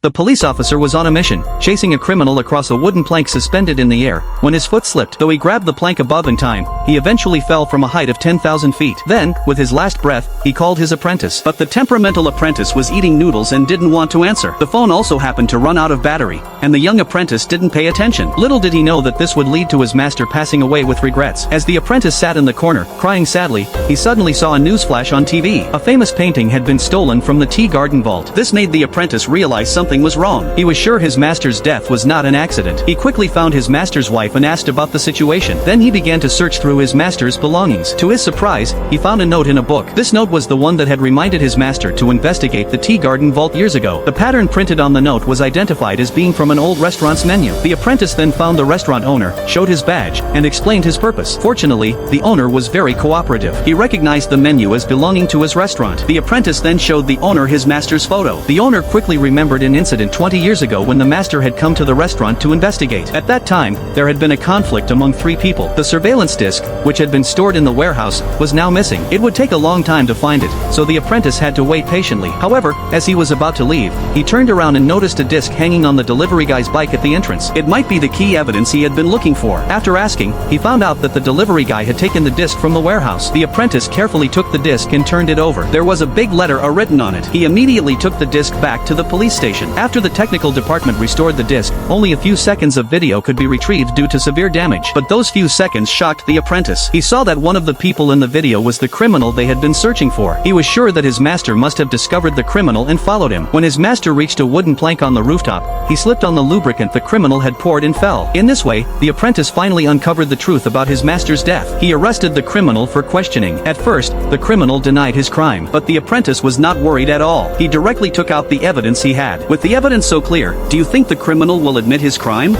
The police officer was on a mission, chasing a criminal across a wooden plank suspended in the air, when his foot slipped. Though he grabbed the plank above in time, he eventually fell from a height of 10,000 feet. Then, with his last breath, he called his apprentice. But the temperamental apprentice was eating noodles and didn't want to answer. The phone also happened to run out of battery, and the young apprentice didn't pay attention. Little did he know that this would lead to his master passing away with regrets. As the apprentice sat in the corner, crying sadly, he suddenly saw a news flash on TV. A famous painting had been stolen from the tea garden vault. This made the apprentice realize something was wrong. He was sure his master's death was not an accident. He quickly found his master's wife and asked about the situation. Then he began to search through his master's belongings. To his surprise, he found a note in a book. This note was the one that had reminded his master to investigate the tea garden vault years ago. The pattern printed on the note was identified as being from an old restaurant's menu. The apprentice then found the restaurant owner, showed his badge, and explained his purpose. Fortunately, the owner was very cooperative. He recognized the menu as belonging to his restaurant. The apprentice then showed the owner his master's photo. The owner quickly remembered an incident 20 years ago when the master had come to the restaurant to investigate. At that time, there had been a conflict among three people. The surveillance disc, which had been stored in the warehouse, was now missing. It would take a long time to find it, so the apprentice had to wait patiently. However, as he was about to leave, he turned around and noticed a disc hanging on the delivery guy's bike at the entrance. It might be the key evidence he had been looking for. After asking, he found out that the delivery guy had taken the disc from the warehouse. The apprentice carefully took the disc and turned it over. There was a big letter written on it. He immediately took the disc back to the police station. After the technical department restored the disc, only a few seconds of video could be retrieved due to severe damage. But those few seconds shocked the apprentice. He saw that one of the people in the video was the criminal they had been searching for. He was sure that his master must have discovered the criminal and followed him. When his master reached a wooden plank on the rooftop, he slipped on the lubricant the criminal had poured and fell. In this way, the apprentice finally uncovered the truth about his master's death. He arrested the criminal for questioning. At first, the criminal denied his crime, but the apprentice was not worried at all. He directly took out the evidence he had. With the evidence so clear, do you think the criminal will admit his crime?